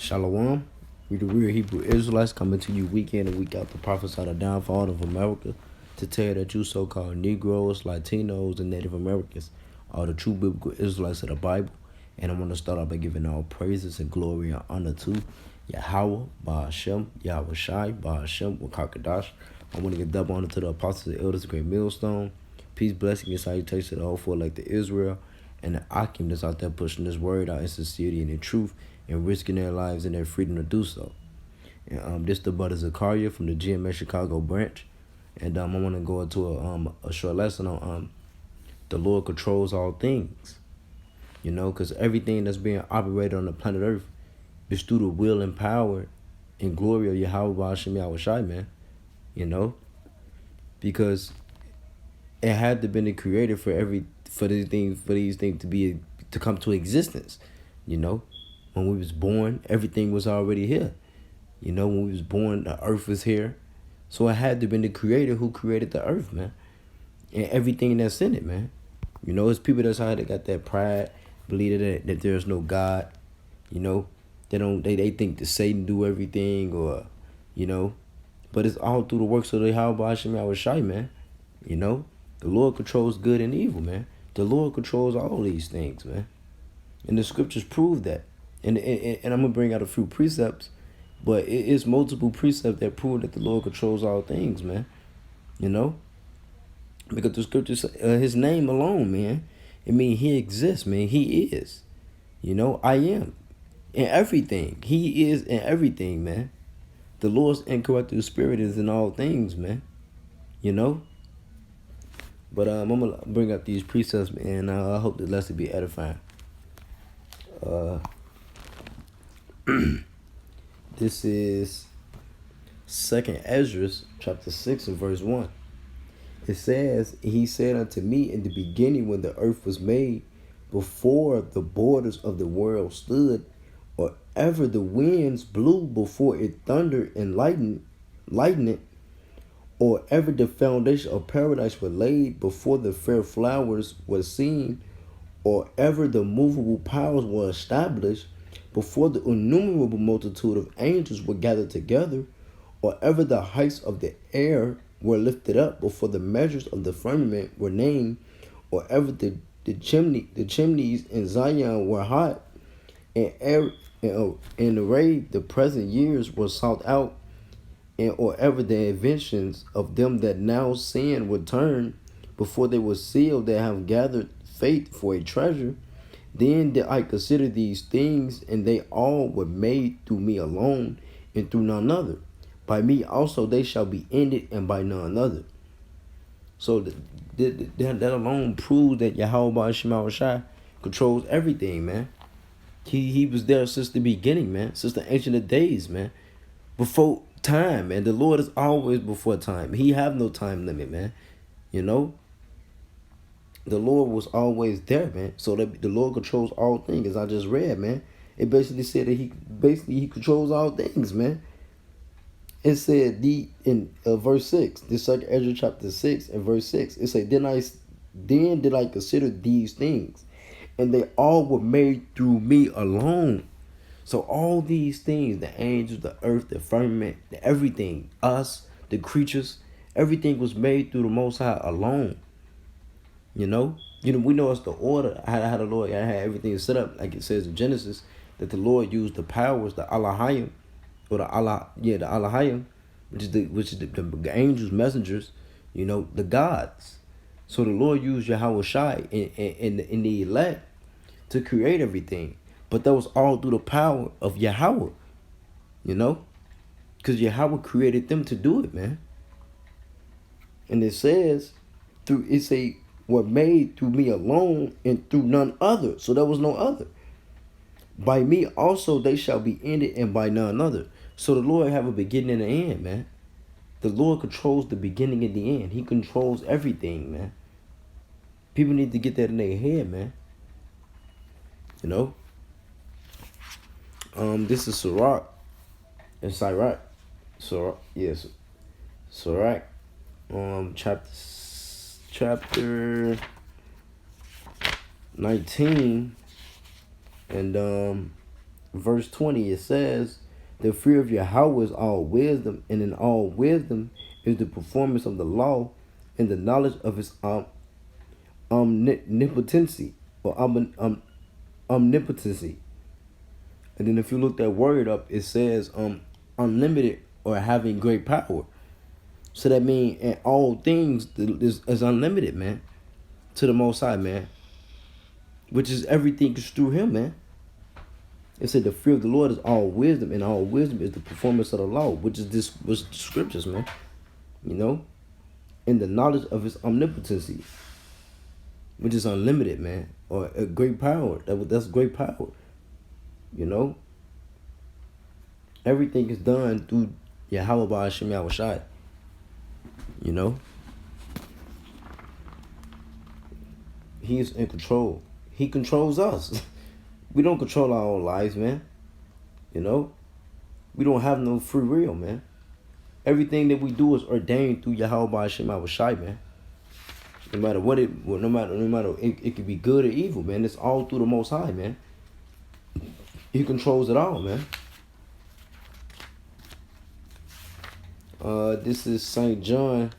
Shalom. We the real Hebrew Israelites coming to you week in and week out to prophesy the downfall of America, to tell you that you so-called Negroes, Latinos, and Native Americans are the true biblical Israelites of the Bible. And I want to start off by giving all praises and glory and honor to Yahweh, Ba'ashem, Yahweh Shai, Ba'ashem, Wakakadash. I want to give double honor to the apostles and elders, great millstone. Peace, blessing, and salutation to the whole for like the Israel and the Akim that's out there pushing this word out in sincerity and in truth and risking their lives and their freedom to do so. And this the brother Zakaria from the GMS Chicago branch. And I want to go into a short lesson on the Lord controls all things. You know, because everything that's being operated on the planet Earth is through the will and power and glory of Yahweh Ba'ashem Yahweh Shai, man. You know, because it had to been created for these things to come to existence. You know, when we was born, everything was already here. You know, when we was born, the earth was here. So it had to been the creator who created the earth, man. And everything that's in it, man. You know, it's people that's how they got that pride, believe that there's no God. You know, they think that Satan do everything, or, you know, but it's all through the works of the Yahweh Ba'ashem Yahweh Shai, man. You know, the Lord controls good and evil, man. The Lord controls all these things, man. And the scriptures prove that. And I'm going to bring out a few precepts, but it's multiple precepts that prove that the Lord controls all things, man. You know? Because the scriptures, his name alone, man, it means he exists, man. He is. You know, I am. In everything. He is in everything, man. The Lord's incorruptible spirit is in all things, man. You know? But I'm going to bring up these precepts, and I hope the lesson be edifying. This is 2nd Ezra, chapter 6 and verse 1. It says, he said unto me in the beginning when the earth was made, before the borders of the world stood, or ever the winds blew before it thundered and lightened it, or ever the foundation of paradise were laid before the fair flowers were seen, or ever the movable powers were established, before the innumerable multitude of angels were gathered together, or ever the heights of the air were lifted up, before the measures of the firmament were named, or ever the chimneys in Zion were hot, and array the present years were sought out, and or ever the inventions of them that now sin were turned, before they were sealed that have gathered faith for a treasure, then did I consider these things, and they all were made through me alone, and through none other. By me also they shall be ended, and by none other. So that alone proves that Yahweh Ba'ashem Yahweh Shai controls everything, man. He was there since the beginning, man. Since the ancient of days, man. Before time, man. The Lord is always before time. He have no time limit, man. You know? The Lord was always there, man. So that the Lord controls all things, as I just read, man. It basically said that he controls all things, man. It said in verse 6, the 2nd Ezra chapter 6 and verse 6, it said, then did I consider these things, and they all were made through me alone. So all these things, the angels, the earth, the firmament, everything, us, the creatures, everything was made through the Most High alone. You know, we know it's the order, how the Lord had everything set up, like it says in Genesis, that the Lord used the powers, the Alahayim, or the Alahayim, which is the angels, messengers, you know, the gods. So the Lord used Yahweh Shai in the elect to create everything. But that was all through the power of Yahweh, you know, because Yahweh created them to do it, man. And it says, were made through me alone and through none other. So there was no other. By me also they shall be ended, and by none other. So the Lord have a beginning and an end, man. The Lord controls the beginning and the end. He controls everything, man. People need to get that in their head, man. You know? This is Sirach and Sirach. Sirach, yes. Sirach. Chapter 19 and verse 20, it says, the fear of Yahweh is all wisdom, and in all wisdom is the performance of the law and the knowledge of his omnipotency or omnipotency. And then if you look that word up, it says unlimited or having great power. So that means in all things is unlimited, man, to the Most High, man, which is everything is through him, man. It said the fear of the Lord is all wisdom, and all wisdom is the performance of the law, which is this was the scriptures, man. You know, and the knowledge of his omnipotency, which is unlimited, man, or a great power. That's great power. You know, everything is done through Yahweh Ba'ashem Yahushai. You know, he's in control. He controls us. We don't control our own lives, man. You know, we don't have no free will, man. Everything that we do is ordained through Yahweh Ba'ashem Yahushai, man. No matter what it could be good or evil, man. It's all through the Most High, man. He controls it all, man. This is St. John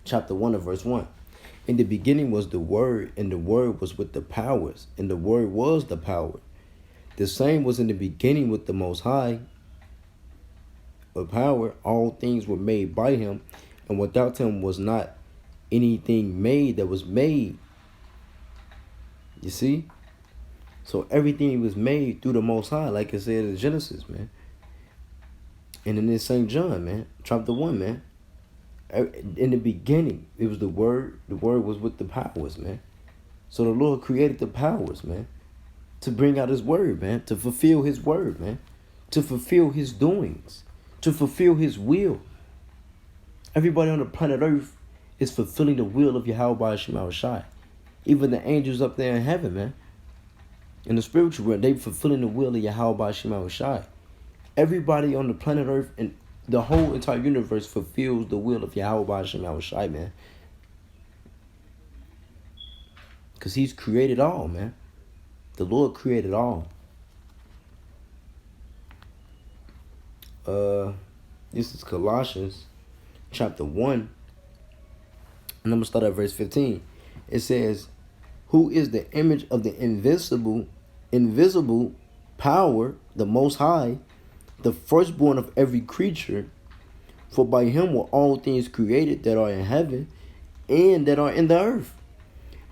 chapter 1 and verse 1. In the beginning was the Word, and the Word was with the powers, and the Word was the power. The same was in the beginning with the Most High. Of power, all things were made by him, and without him was not anything made that was made. You see? So everything was made through the Most High, like it said in Genesis, man. And in this St. John, man, chapter 1, man. In the beginning, it was the Word. The Word was with the powers, man. So the Lord created the powers, man, to bring out his word, man, to fulfill his word, man, to fulfill his doings, to fulfill his will. Everybody on the planet Earth is fulfilling the will of Yahweh Ba'ashem Yahushai. Even the angels up there in heaven, man. In the spiritual world, they fulfilling the will of Yahweh Ba'ashem Yahushai. Everybody on the planet Earth and the whole entire universe fulfills the will of Yahweh Ba'ashem Yahushai, man. Because he's created all, man. The Lord created all. This is Colossians chapter 1. And I'm going to start at verse 15. It says, who is the image of the invisible power, the Most High, the firstborn of every creature, for by him were all things created that are in heaven and that are in the earth,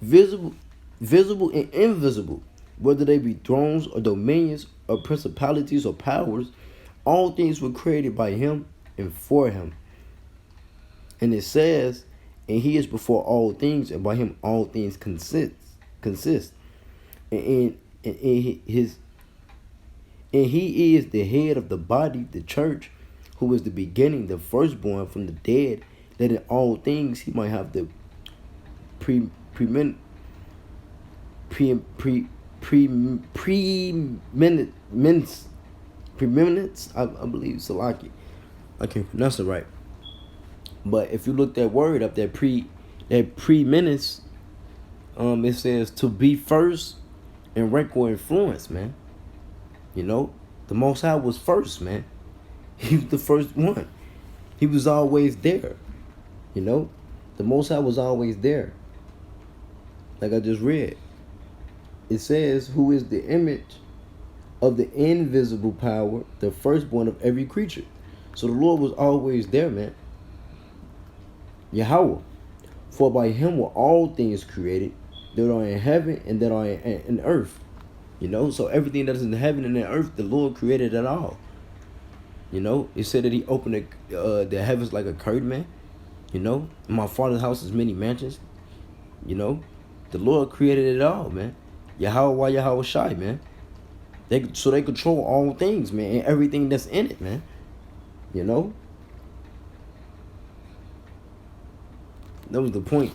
visible and invisible, whether they be thrones or dominions or principalities or powers. All things were created by him and for him. And it says, and he is before all things, and by him all things consist. And he is the head of the body, the church, who is the beginning, the firstborn from the dead, that in all things he might have the preeminence. I believe Salaki. I can't pronounce it right. But if you look that word up, that preeminence, it says to be first in rank or influence, man. You know, the Most High was first, man. He was the first one. He was always there. You know, the Most High was always there. Like I just read. It says, who is the image of the invisible power, the firstborn of every creature. So the Lord was always there, man. Yahweh. For by him were all things created that are in heaven and that are in earth. You know, so everything that is in heaven and in earth, the Lord created it all. You know, it said that he opened the heavens like a curtain, man. You know, in my Father's house is many mansions. You know, the Lord created it all, man. Yahweh Yahushai, man. So they control all things, man, and everything that's in it, man. You know? That was the point.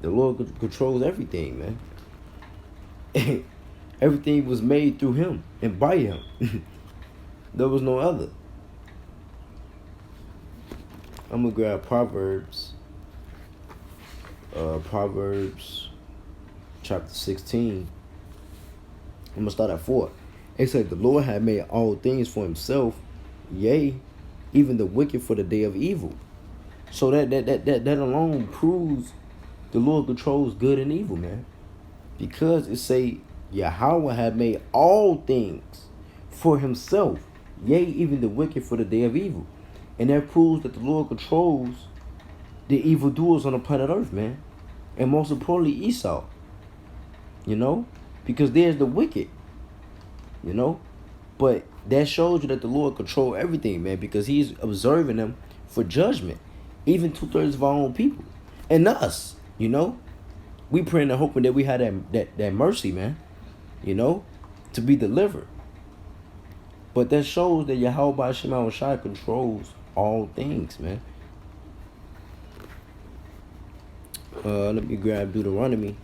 The Lord controls everything, man. Everything was made through him and by him. There was no other. I'm going to grab Proverbs. Proverbs chapter 16 I'm gonna start at 4. It said the Lord had made all things for himself, yea, even the wicked for the day of evil. So that alone proves the Lord controls good and evil, man. Because it say Yahweh had made all things for himself, yea, even the wicked for the day of evil. And that proves that the Lord controls the evildoers on the planet Earth, man. And most importantly, Esau. You know? Because there's the wicked. You know? But that shows you that the Lord controls everything, man. Because he's observing them for judgment. Even 2/3 of our own people. And us, you know? We praying and hoping that we had that mercy, man. You know? To be delivered. But that shows that Yahweh Shema Shai controls all things, man. Let me grab Deuteronomy.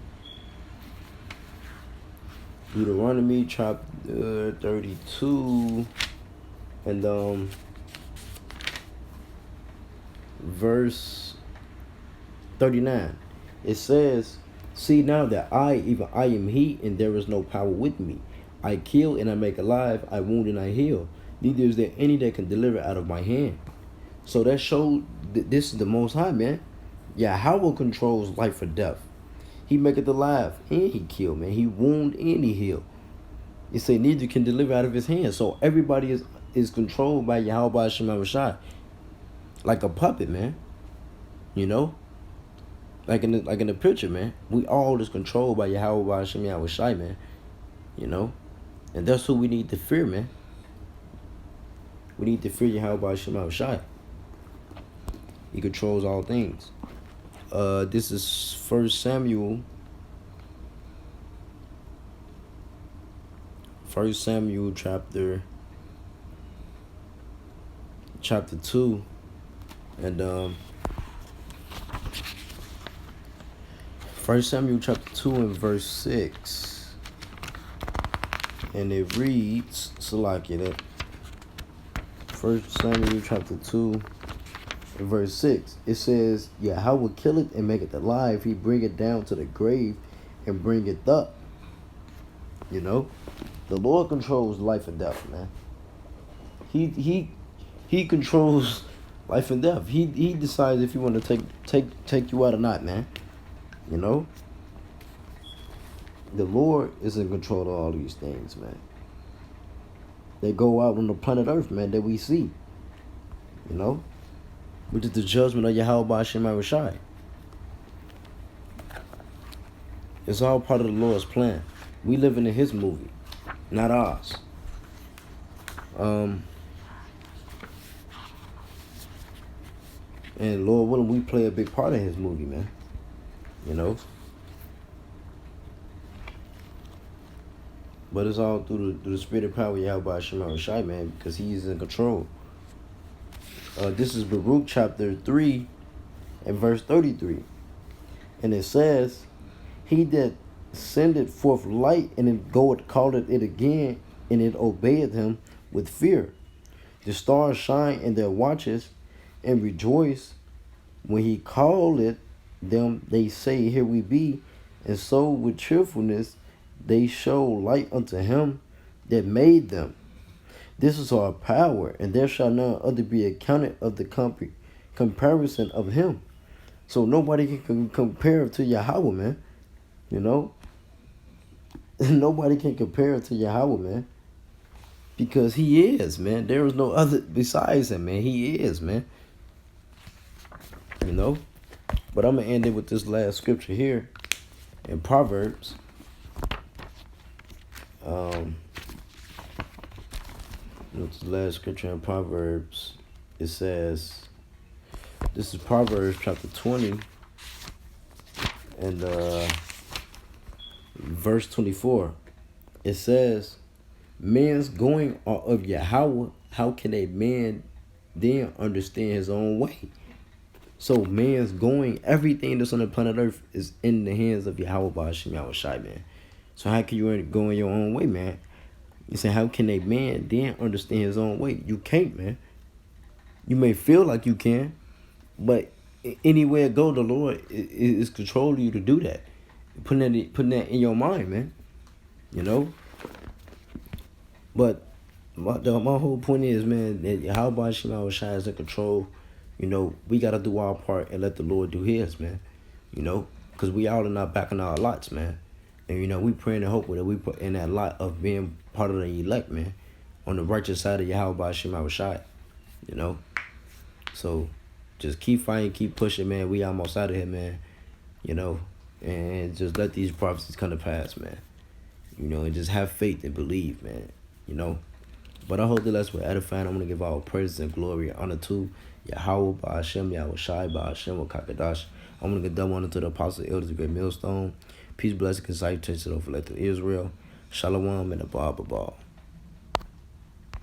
Deuteronomy chapter 32 and verse 39. It says, see now that even I am he, and there is no power with me. I kill and I make alive, I wound and I heal. Neither is there any that can deliver out of my hand. So that showed that this is the Most High, man. Yahweh controls life or death. He maketh alive and he kill, man. He wound and he heal. It say neither can deliver out of his hand. So everybody is controlled by Yahweh Shema Shai. Like a puppet, man. You know? Like in the picture, man. We all is controlled by Yahweh Shema Shai, man. You know? And that's who we need to fear, man. We need to fear Yahweh Shema Shai. He controls all things. This is 1 Samuel. 1 Samuel chapter 2 and 1 Samuel chapter 2 and verse 6. And it reads, Salakia, 1 Samuel chapter 2 and verse 6. It says, Yahweh killeth and maketh alive. He bringeth down to the grave and bringeth up. You know? The Lord controls life and death, man. He controls life and death. He decides if he want to take you out or not, man. You know? The Lord is in control of all these things, man. They go out on the planet Earth, man, that we see. You know? Which is the judgment of Yahweh Shema Shai. It's all part of the Lord's plan. We living in his movie, not ours. And Lord willing, we play a big part in his movie, man. You know? But it's all through the spirit and power of Yahweh Shema Shai, man, because he's in control. This is Baruch chapter 3 and verse 33. And it says, he that sendeth forth light and it goeth calleth it again, and it obeyeth him with fear. The stars shine in their watches and rejoice. When he calleth them, they say, here we be. And so with cheerfulness they show light unto him that made them. This is our power, and there shall none other be accounted of the comparison of him. So nobody can compare to Yahweh, man. You know? Nobody can compare to Yahweh, man. Because he is, man. There is no other besides him, man. He is, man. You know? But I'm going to end it with this last scripture here in Proverbs. What's the last scripture in Proverbs? It says, this is Proverbs chapter 20 and verse 24. It says, man's going are of Yahweh. How can a man then understand his own way? So man's going, everything that's on the planet Earth is in the hands of Yahweh Ba'ashim Yahweh Shai, man. So how can you go in your own way, man? You say, how can a man then understand his own way? You can't, man. You may feel like you can, but anywhere it go, the Lord is controlling you to do that. Putting that in your mind, man. You know? But my whole point is, man, that how about Shema Shai is in control. You know, we got to do our part and let the Lord do his, man. You know, because we all are not backing our lots, man. And, you know, we praying and hoping that we put in that lot of being part of the elect, man. On the righteous side of Yahweh Shema Shai. You know? So, just keep fighting, keep pushing, man. We almost out of here, man. You know? And just let these prophecies come to pass, man. You know, and just have faith and believe, man. You know? But I hope that that's what edifying. I'm going to give all praise and glory and honor to Yahweh, Ba'ashem, Yahweh Shai, Ba'ashem, Kakadash. I'm going to get double honor to the apostle, elders, the great millstone. Peace, blessing, and salutations over to Israel. Shalom and a Baba.